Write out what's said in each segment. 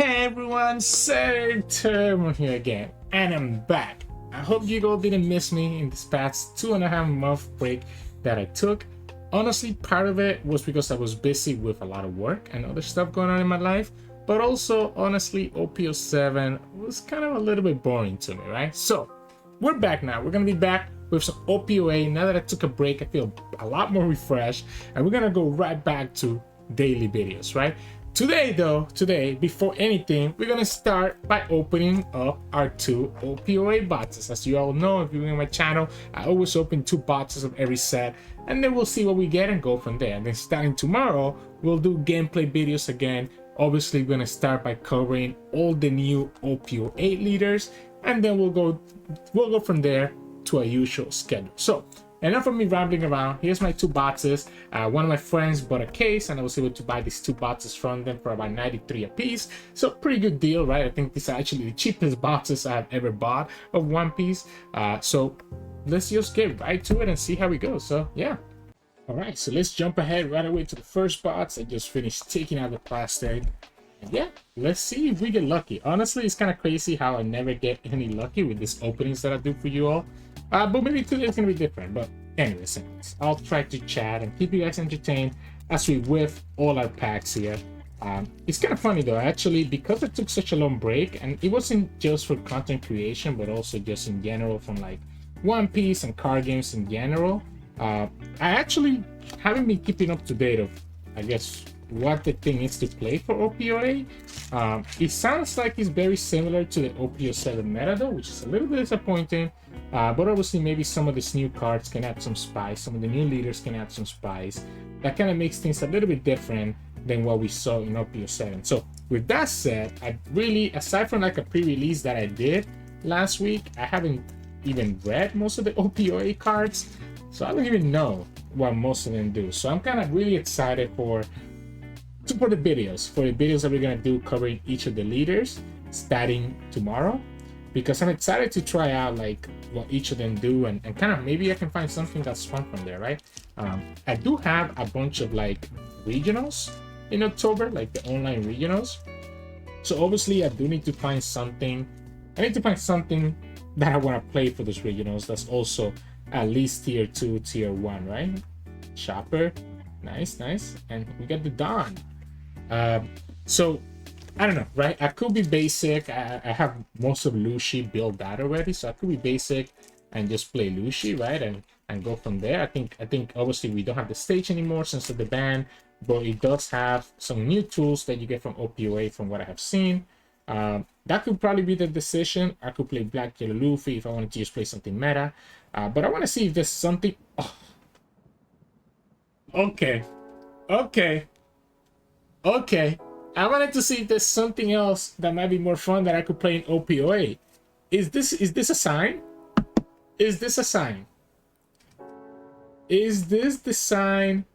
Hey everyone, Sirturmund here again, and I'm back. I hope you all didn't miss me in this past 2.5 month break that I took. Honestly, part of it was because I was busy with a lot of work and other stuff going on in my life, but also, honestly, OP07 was kind of a little bit boring to me, right? So, we're back now. We're going to be back with some OP08. Now that I took a break, I feel a lot more refreshed, and we're going to go right back to daily videos, right? Today, before anything, we're gonna start by opening up our 2 OP08 boxes. As you all know, if you're in my channel, I always open 2 boxes of every set, and then we'll see what we get and go from there. And then starting tomorrow, we'll do gameplay videos again. Obviously, we're gonna start by covering all the new OP08 leaders, and then we'll go from there to our usual schedule. So, enough of me rambling around. Here's my 2 boxes. One of my friends bought a case, and I was able to buy these 2 boxes from them for about 93 a piece. So pretty good deal, right? I think these are actually the cheapest boxes I've ever bought of One Piece. So let's just get right to it and see how it goes. So yeah. All right, so let's jump ahead right away to the first box. I just finished taking out the plastic. And yeah, let's see if we get lucky. Honestly, it's kind of crazy how I never get any lucky with these openings that I do for you all. But maybe today it's gonna be different. But anyways, I'll try to chat and keep you guys entertained as we whiff all our packs here. It's kind of funny though, actually, because I took such a long break, and it wasn't just for content creation, but also just in general from like One Piece and card games in general. I actually haven't been keeping up to date of, I guess, what the thing is to play for OP08. It sounds like it's very similar to the OP07 meta though, which is a little bit disappointing. But obviously maybe some of these new cards can add some spice, some of the new leaders can add some spice. That kind of makes things a little bit different than what we saw in OP07. So with that said, I really, aside from like a pre-release that I did last week, I haven't even read most of the OP08 cards. So I don't even know what most of them do. So I'm kind of really excited for the videos that we're gonna do covering each of the leaders starting tomorrow, because I'm excited to try out like what each of them do, and kind of maybe I can find something that's fun from there, right? I do have a bunch of like regionals in October, like the online regionals. So obviously I do need to find something. I need to find something that I want to play for those regionals that's also at least tier 2, tier 1, right? Chopper, nice. And we got the Dawn. So I don't know, right? I could be basic. I have most of Lucy built out already, so I could be basic and just play Lucy, right? And go from there. I think obviously we don't have the stage anymore since of the ban, but it does have some new tools that you get from OP08 from what I have seen. That could probably be the decision. I could play Black Yellow Luffy if I wanted to just play something meta. But I want to see if there's something. Oh. Okay. I wanted to see if there's something else that might be more fun that I could play in OP08. Is this a sign? Is this a sign? Is this the sign?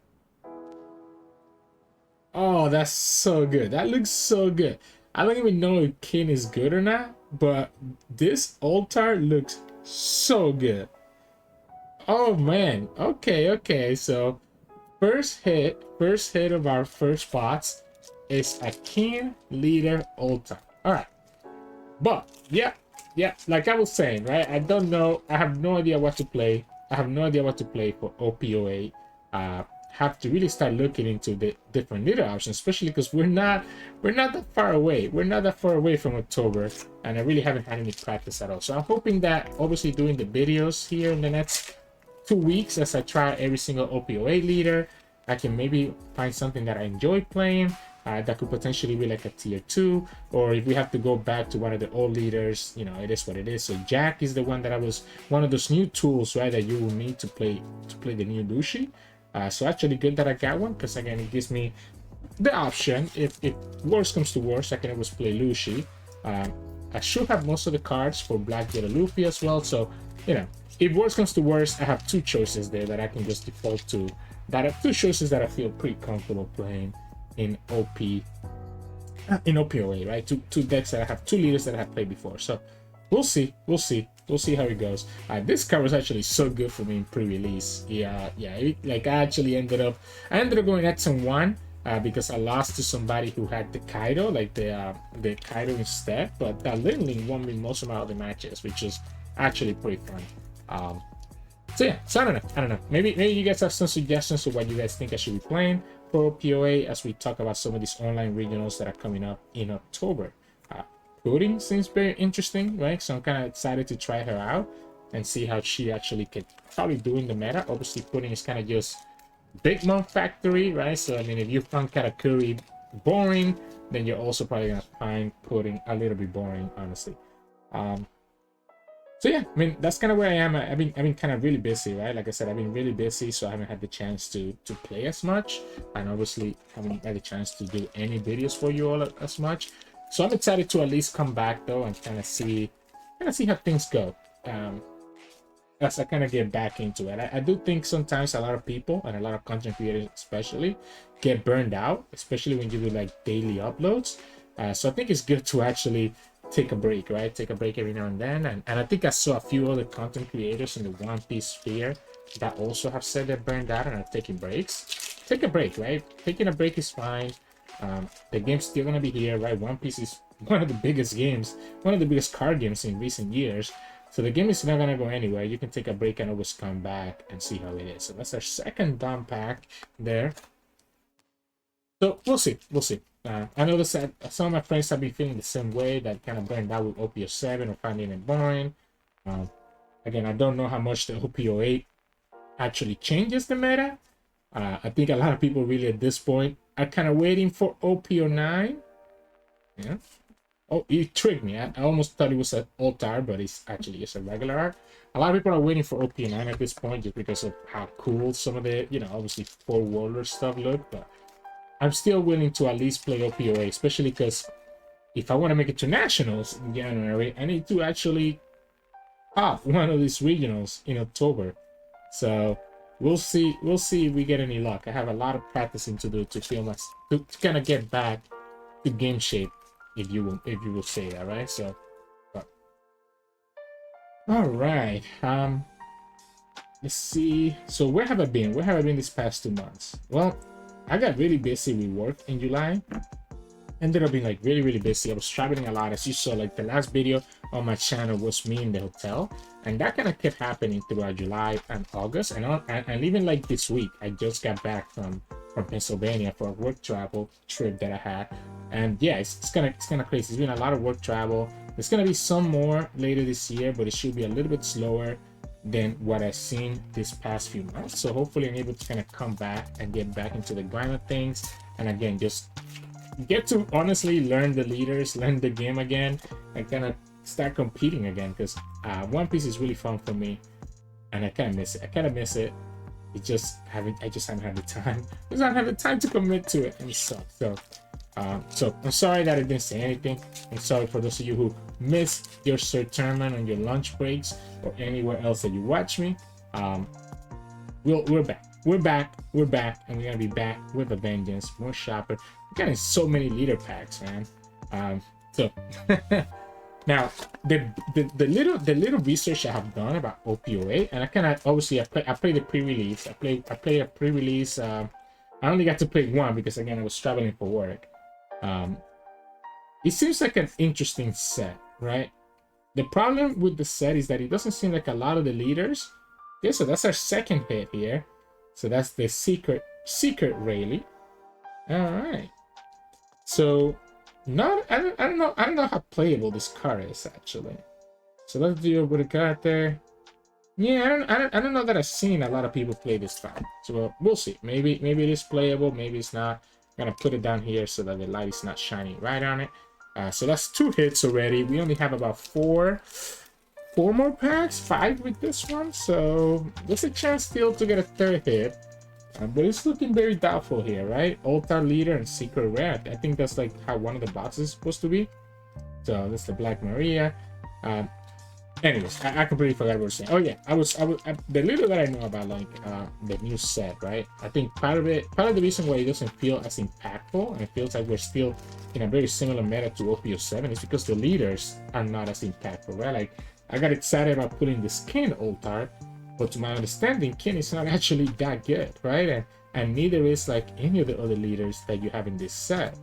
Oh, that's so good. That looks so good. I don't even know if King is good or not, but this altar looks so good. Oh man. Okay. So first hit of our first bots is a King leader altar. All right, but yeah, like I was saying, right? I don't know. I have no idea what to play. I have no idea what to play for OP08. Have to really start looking into the different leader options, especially because we're not that far away. We're not that far away from October, and I really haven't had any practice at all. So I'm hoping that obviously doing the videos here in the next 2 weeks as I try every single OP08 leader, I can maybe find something that I enjoy playing. That could potentially be like a tier 2, or if we have to go back to one of the old leaders, you know, it is what it is. So Jack is the one that I was, one of those new tools, right, that you will need to play the new Lucy. So actually good that I got one, because again it gives me the option. If worst comes to worst, I can always play Lucy. I should have most of the cards for Black Yellow Luffy as well. So you know, if worst comes to worst, I have 2 choices there that I can just default to. That are 2 choices that I feel pretty comfortable playing in OP08, right? Two decks that I have, 2 leaders that I have played before. So we'll see how it goes. This card was actually so good for me in pre-release. Like I ended up going XM1 because I lost to somebody who had the Kaido, like the Kaido instead. But that Lin Ling won me most of my other matches, which is actually pretty fun. So yeah, so I don't know. I don't know. Maybe you guys have some suggestions of what you guys think I should be playing for OP08 as we talk about some of these online regionals that are coming up in October. Pudding seems very interesting, right? So I'm kind of excited to try her out and see how she actually could probably do in the meta. Obviously, Pudding is kind of just Big Mom Factory, right? So I mean, if you find Katakuri boring, then you're also probably gonna find Pudding a little bit boring, honestly. So yeah, I mean, that's kind of where I am. I've been kind of really busy, right? Like I said, I've been really busy, so I haven't had the chance to play as much, and obviously haven't had the chance to do any videos for you all as much. So I'm excited to at least come back though and kind of see how things go. As I kind of get back into it, I do think sometimes a lot of people and a lot of content creators especially get burned out, especially when you do like daily uploads. So I think it's good to actually take a break, right? Take a break every now and then. And I think I saw a few other content creators in the One Piece sphere that also have said they're burned out and are taking breaks. Take a break, right? Taking a break is fine. The game's still gonna be here, right? One Piece is one of the biggest games, one of the biggest card games in recent years. So the game is not gonna go anywhere. You can take a break and always come back and see how it is. So that's our second dump pack there. So we'll see. I know that some of my friends have been feeling the same way, that kind of burned out with OP07 or finding it boring. Again, I don't know how much the OP08 actually changes the meta. I think a lot of people really at this point are kind of waiting for OP09. Yeah. Oh, it tricked me. I almost thought it was an alt art, but it's actually just a regular art. A lot of people are waiting for OP9 at this point just because of how cool some of the, obviously 4-worlder stuff look, but I'm still willing to at least play OP08, especially because if I want to make it to nationals in January, I need to actually pop one of these regionals in October. So we'll see if we get any luck. I have a lot of practicing to do to feel to kind of get back to game shape, if you will say that, right? So all right, let's see. So where have I been this past 2 months? Well, I got really busy with work in July. Ended up being like really busy. I was traveling a lot. As you saw, like the last video on my channel was me in the hotel, and that kind of kept happening throughout July and August, and even like this week I just got back from Pennsylvania for a work travel trip that I had. And yeah, it's kind of crazy. It's been a lot of work travel. There's gonna be some more later this year, but it should be a little bit slower than what I've seen this past few months. So hopefully I'm able to kind of come back and get back into the grind of things, and again just get to honestly learn the leaders, learn the game again, and kind of start competing again, because One Piece is really fun for me, and I kind of miss it. I just haven't had the time. I don't have the time to commit to it, and it sucks. So I'm sorry that I didn't say anything. I'm sorry for those of you who missed your Sirturmund on your lunch breaks or anywhere else that you watch me. We're back. We're back, and we're gonna be back with a vengeance. More shopper. We're getting so many leader packs, man. So now the little research I have done about OP08, and I kind of obviously I played the pre-release. I played a pre-release. I only got to play one because again I was traveling for work. It seems like an interesting set, right? The problem with the set is that it doesn't seem like a lot of the leaders. Yeah, so that's our second hit here. So that's the secret Rayleigh. All right. So I don't know how playable this card is actually. So let's do what it got there. Yeah, I don't know that I've seen a lot of people play this card. So we'll see. Maybe it is playable. Maybe it's not. I'm gonna put it down here so that the light is not shining right on it. So that's 2 hits already. We only have about 4 more packs, 5 with this one. So there's a chance still to get a 3rd hit. But it's looking very doubtful here, right? Altar Leader and Secret Rare. I think that's like how one of the boxes is supposed to be. So that's the Black Maria. Anyways, I completely forgot what I was saying. Oh yeah, I was the little that I know about like the new set, right? I think part of the reason why it doesn't feel as impactful and it feels like we're still in a very similar meta to OP07 is because the leaders are not as impactful, right? Like I got excited about putting the skin altar, but to my understanding, Ken is not actually that good, right? And neither is like any of the other leaders that you have in this set.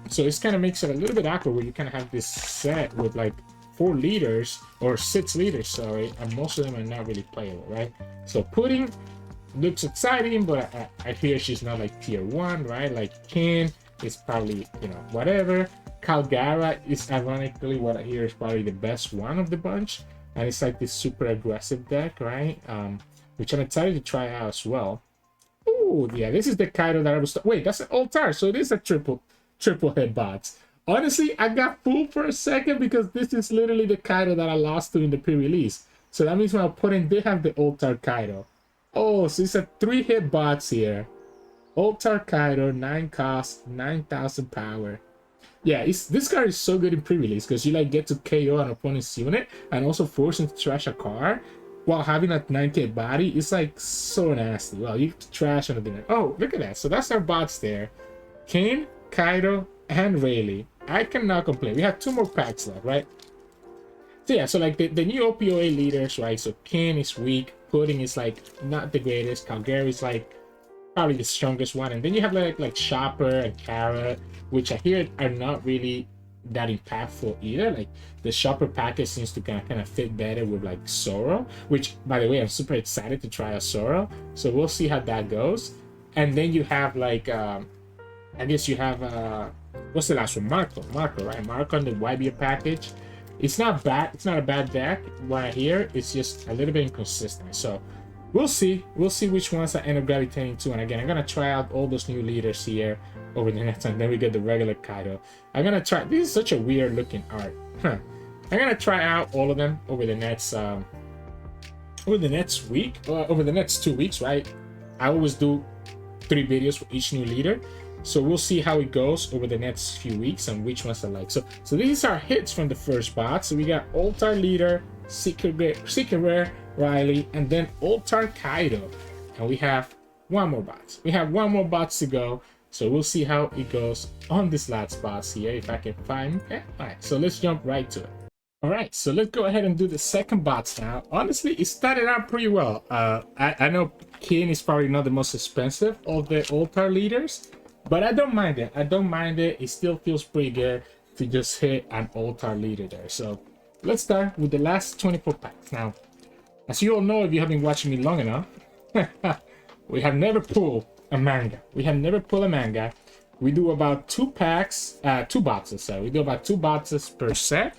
So it's kind of makes it a little bit awkward where you kind of have this set with like 4 leaders or 6 leaders, sorry, and most of them are not really playable, right? So Pudding looks exciting, but I hear she's not like tier 1, right? Like Ken is probably, you know, whatever. Calgara is ironically what I hear is probably the best one of the bunch, and it's like this super aggressive deck, right? Which I'm excited to try out as well. Oh yeah, this is the Kaido that I was. Wait, that's an altar, so it is a triple hit bots. Honestly, I got fooled for a second because this is literally the Kaido that I lost to in the pre-release. So that means when I put in, they have the altar Kaido. Oh, so it's a 3-hit bots here. Altar Kaido, 9 cost, 9,000 power. Yeah, this card is so good in pre-release because you like get to KO an opponent's unit and also force him to trash a card while having a 9k body. It's like so nasty. Well, you get to trash on the net. Oh, look at that. So that's our bots there. Kane, Kaido, and Rayleigh. I cannot complain. We have 2 more packs left, right? So yeah, so like the new OP08 leaders, right? So Kane is weak. Pudding is like not the greatest. Calgary is like probably the strongest one, and then you have like Chopper and Carrot, which I hear are not really that impactful either. Like the Chopper package seems to kind of fit better with like Zoro, which by the way I'm super excited to try a Zoro, so we'll see how that goes. And then you have like I guess you have what's the last one? Marco, right? Marco on the YB package. It's not bad, it's not a bad deck. What I hear, it's just a little bit inconsistent, so we'll see which ones I end up gravitating to. And again, I'm gonna try out all those new leaders here over the next time. Then we get the regular Kaido. I'm gonna try. This is such a weird looking art. I'm gonna try out all of them over the next week, over the next 2 weeks, right? I always do 3 videos for each new leader, so we'll see how it goes over the next few weeks and which ones I like. So these are hits from the first bot. So we got Altar Leader, Secret Rare, Riley, and then Altar Kaido, and we have one more bots. We have one more bots to go, so we'll see how it goes on this last bots here if I can find it. All right, so let's jump right to it. All right, so let's go ahead and do the second bots now. Honestly, it started out pretty well. I know King is probably not the most expensive of the altar leaders, but I don't mind it. It still feels pretty good to just hit an altar leader there. So let's start with the last 24 packs. Now, as you all know, if you have been watching me long enough, we have never pulled a manga. We do about 2 packs, 2 boxes. So we do about 2 boxes per set,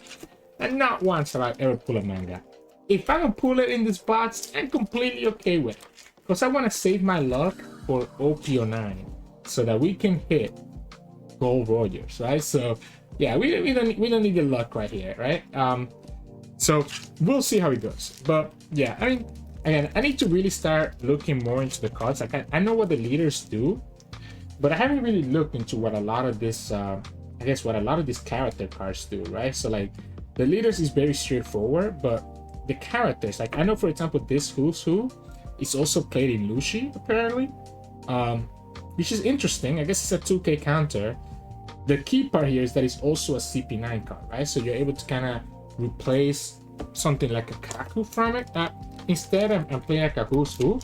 and not once have I ever pulled a manga. If I can pull it in this box, I'm completely okay with it, because I want to save my luck for OP09 so that we can hit Gold Rogers, right? So yeah, we don't need the luck right here, right? So we'll see how it goes. But yeah, I mean, again, I need to really start looking more into the cards. Like I know what the leaders do, but I haven't really looked into what a lot of this, I guess what a lot of these character cards do, right? So like the leaders is very straightforward, but the characters, like I know for example this Who's Who is also played in Lucy apparently, which is interesting. I guess it's a 2k counter. The key part here is that it's also a CP9 card, right? So you're able to kind of replace something like a Kaku from it. Instead, I'm playing like a Who's Who,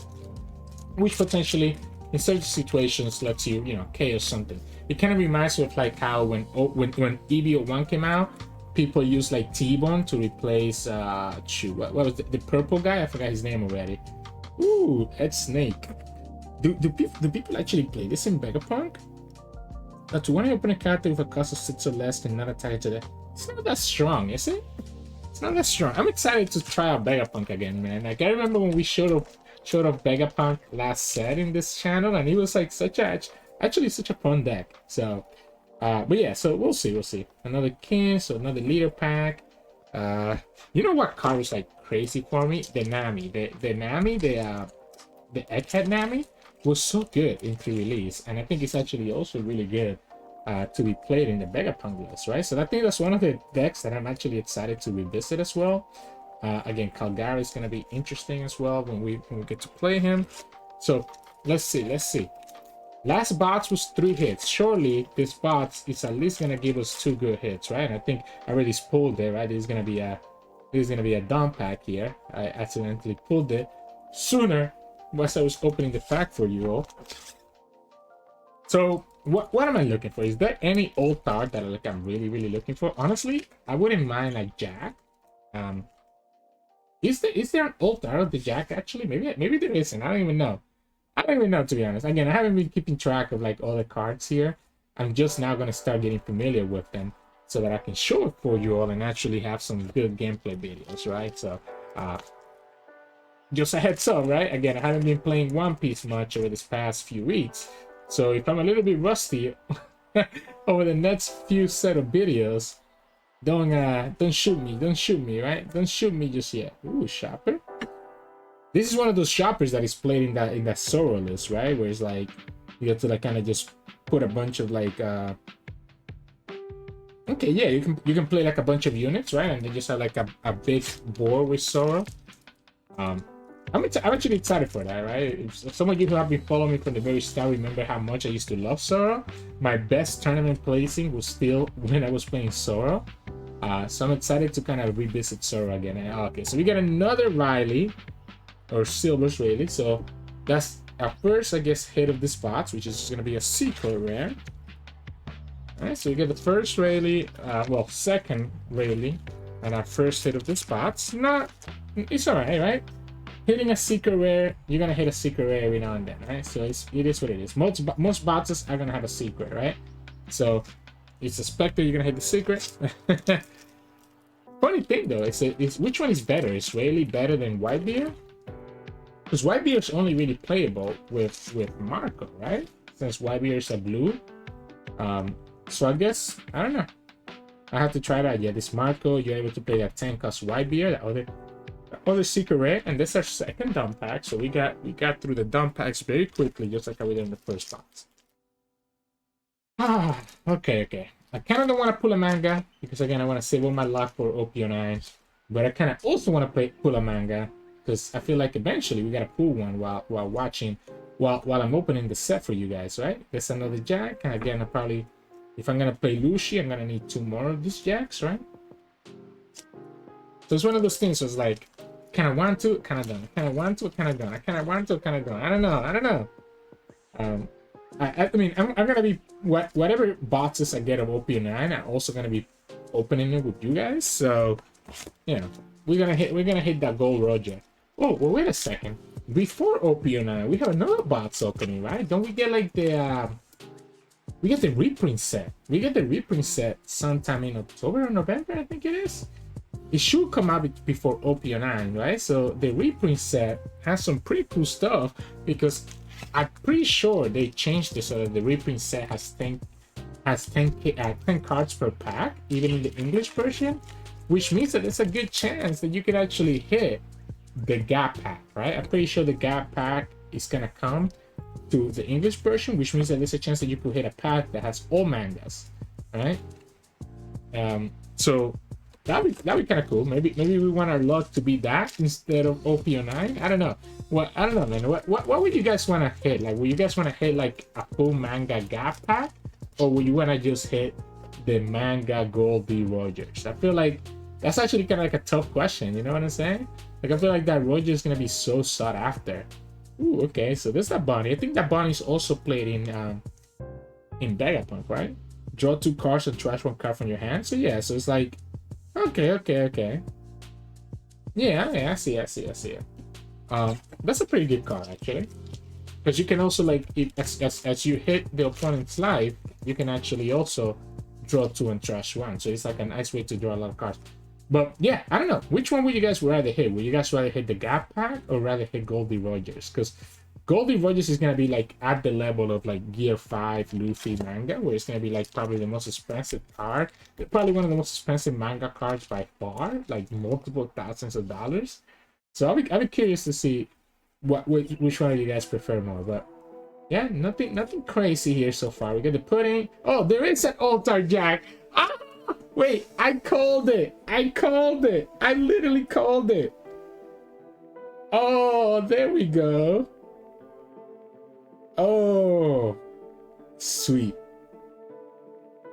which potentially in certain situations lets you, you know, KO something. It kind of reminds me of like how when EV01 came out, people used like T-Bone to replace what was the purple guy? I forgot his name already. Ooh, Ed Snake. Do people actually play this in Vegapunk? To one open a character with a cost of 6 or less and not attack to the. It's not that strong, is it? It's not that strong. I'm excited to try out Vegapunk again, man. Like I remember when we showed off Vegapunk last set in this channel, and he was like actually such a fun deck. So, but yeah, so we'll see. Another king, so another leader pack. You know what card was like crazy for me? The Nami, the Nami, the Egghead Nami was so good in pre-release, and I think it's actually also really good to be played in the Vegapunk list, right? So I think that's one of the decks that I'm actually excited to revisit as well. Again, Calgary is going to be interesting as well when we get to play him. So let's see. Last box was 3 hits. Surely this box is at least going to give us 2 good hits, right? And I think I already pulled it, right? This is going to be a dump pack here. I accidentally pulled it. sooner once I was opening the pack for you all. So what am I looking for? Is there any old card that like I'm really looking for? Honestly, I wouldn't mind like Jack. Is there an old card of the Jack actually? Maybe there isn't. I don't even know. I don't even know, to be honest. Again, I haven't been keeping track of like all the cards here. I'm just now gonna start getting familiar with them so that I can show it for you all and actually have some good gameplay videos, right? So just a heads up, right? Again, I haven't been playing One Piece much over this past few weeks. So if I'm a little bit rusty over the next few set of videos, don't shoot me, right? Don't shoot me just yet. Ooh, shopper. This is one of those shoppers that is played in that Zoro list, right? Where it's like you have to like kind of just put a bunch of like okay, yeah, you can play like a bunch of units, right? And then just have like a big board with Zoro. I'm actually excited for that, right? If some of you who have been following me from the very start remember how much I used to love Zoro. My best tournament placing was still when I was playing Zoro. So I'm excited to kind of revisit Zoro again. Okay, so we got another Riley, or Silver's Riley. So that's our first, I guess, hit of the spots, which is just going to be a secret rare. Alright, so we get the first Riley, well, second Riley, and our first hit of the spots. It's alright, right? Hitting a secret rare, you're gonna hit a secret rare every now and then, right? So it is what it is. Most boxes are gonna have a secret, right? So it's expected you're gonna hit the secret. Funny thing though, it's which one is better? Is Rayleigh better than Whitebeard? Because Whitebeard is only really playable with Marco, right? Since Whitebeard is a blue. So I guess I don't know. I have to try that. Yeah, this Marco, you're able to play that 10 cost Whitebeard, the other secret rare, and this is our second dump pack. So we got through the dump packs very quickly, just like how we did in the first box. Okay. I kind of don't want to pull a manga because again I want to save all my luck for OP09, but I kind of also want to pull a manga because I feel like eventually we gotta pull one while I'm opening the set for you guys, right? There's another Jack, and again I probably, if I'm gonna play Lucy, I'm gonna need 2 more of these Jacks, right? So it's one of those things. So it's like, kind of want to, kind of done. Kind of want to, kind of done. I kind of want to, kind of done. I don't know. I mean, I'm gonna be whatever boxes I get of OP09, I'm also gonna be opening it with you guys. So, you know, we're gonna hit that gold Roger. Oh, well, wait a second. Before OP09, we have another box opening, right? Don't we get like the we get the reprint set? We get the reprint set sometime in October or November, I think it is. It should come out before OP09, right? So the reprint set has some pretty cool stuff because I'm pretty sure they changed this so that the reprint set has 10 cards per pack, even in the English version, which means that there's a good chance that you can actually hit the Gap pack, right? I'm pretty sure the Gap pack is gonna come to the English version, which means that there's a chance that you could hit a pack that has all mangas, right? So that'd be kind of cool. Maybe we want our luck to be that instead of OP09. I don't know. I don't know, man. What would you guys want to hit? Like, would you guys want to hit like a full manga Gap pack, or would you want to just hit the manga Goldie Rogers? I feel like that's actually kind of like a tough question. You know what I'm saying? Like, I feel like that Roger is gonna be so sought after. Ooh, okay. So there's that Bonnie. I think that Bonnie is also played in Vegapunk, right? Draw 2 cards and trash 1 card from your hand. So yeah. So it's like. Okay. Yeah, I see it. That's a pretty good card actually, because you can also like as you hit the opponent's life, you can actually also draw 2 and trash 1. So it's like a nice way to draw a lot of cards. But yeah, I don't know. Which one would you guys rather hit? Would you guys rather hit the Gap pack or rather hit Goldie Rogers? Because Goldie Rogers is gonna be like at the level of like Gear 5 Luffy manga, where it's gonna be like probably the most expensive card, probably one of the most expensive manga cards by far, like multiple thousands of dollars. So I'll be curious to see which one of you guys prefer more. But yeah, nothing crazy here so far. We got the pudding. Oh, there is an altar Jack. Ah, wait, I called it. I literally called it. Oh, there we go. Oh, sweet.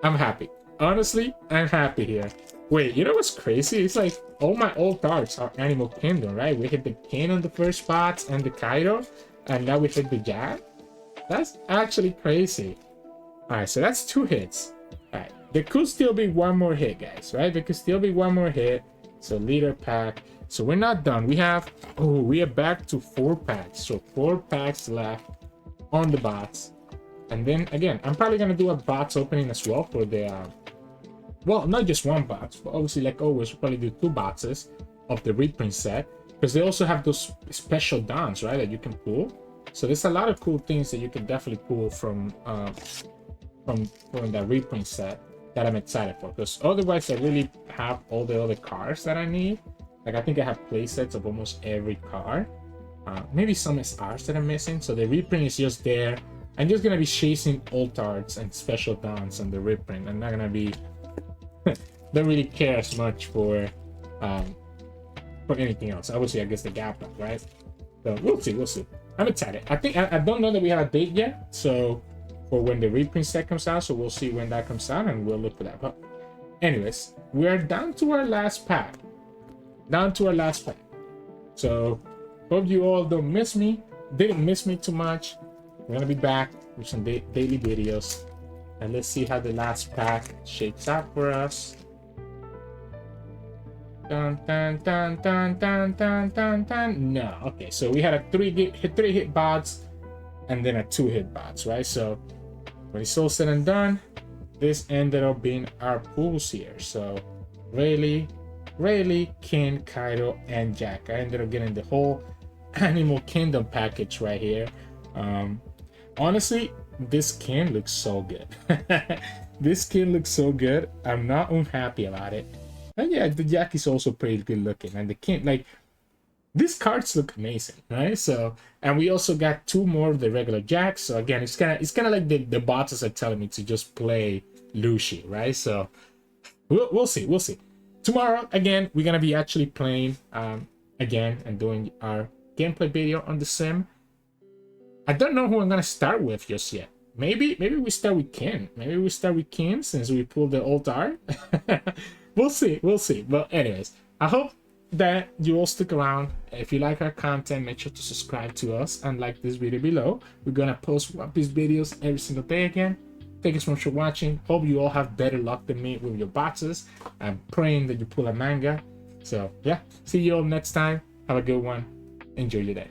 I'm happy. Honestly, I'm happy here. Wait, you know what's crazy? It's like all my old arts are Animal Kingdom, right? We hit the King on the first spots and the Kaido, and now we hit the Jack. That's actually crazy. Alright, so that's 2 hits. Alright, there could still be one more hit, guys, right? There could still be one more hit. So leader pack. So we're not done. We are back to 4 packs. So 4 packs left on the bots. And then again, I'm probably gonna do a bots opening as well for the well, not just one box, but obviously, like always, we'll probably do 2 boxes of the reprint set, because they also have those special dons, right, that you can pull. So there's a lot of cool things that you can definitely pull from that reprint set that I'm excited for, because otherwise I really have all the other cards that I need. Like I think I have play sets of almost every card. Maybe some SRs that I'm missing. So the reprint is just there. I'm just gonna be chasing alt arts and special dons on the reprint. I'm not gonna be don't really care as much for anything else. Obviously, I guess the gap up, right? So we'll see. I'm excited. I think I don't know that we have a date yet, so for when the reprint set comes out, so we'll see when that comes out and we'll look for that. But anyways, we're down to our last pack. So hope you all didn't miss me too much. We're gonna be back with some daily videos. And let's see how the last pack shapes out for us. Dun, dun, dun, dun, dun, dun, dun, dun. No, okay, so we had a 3 hit bots and then a 2 hit bots, right? So when it's all said and done, this ended up being our pools here. So Rayleigh, King, Kaido, and Jack. I ended up getting the whole Animal Kingdom package right here. Honestly, this skin looks so good. This skin looks so good. I'm not unhappy about it. And yeah, the Jack is also pretty good looking. And the King, like, these cards look amazing, right? So, and we also got 2 more of the regular Jacks. So again, it's kind of like the bots are telling me to just play Lucy, right? So we'll see. Tomorrow, again, we're gonna be actually playing again and doing our gameplay video on the sim. I don't know who I'm gonna start with just yet. Maybe we start with Ken. Maybe we start with Ken since we pulled the old art. We'll see. But anyways, I hope that you all stick around. If you like our content, make sure to subscribe to us and like this video below. We're gonna post One Piece videos every single day again. Thank you so much for watching. Hope you all have better luck than me with your boxes. I'm praying that you pull a manga. So yeah, see you all next time. Have a good one. Enjoy your day.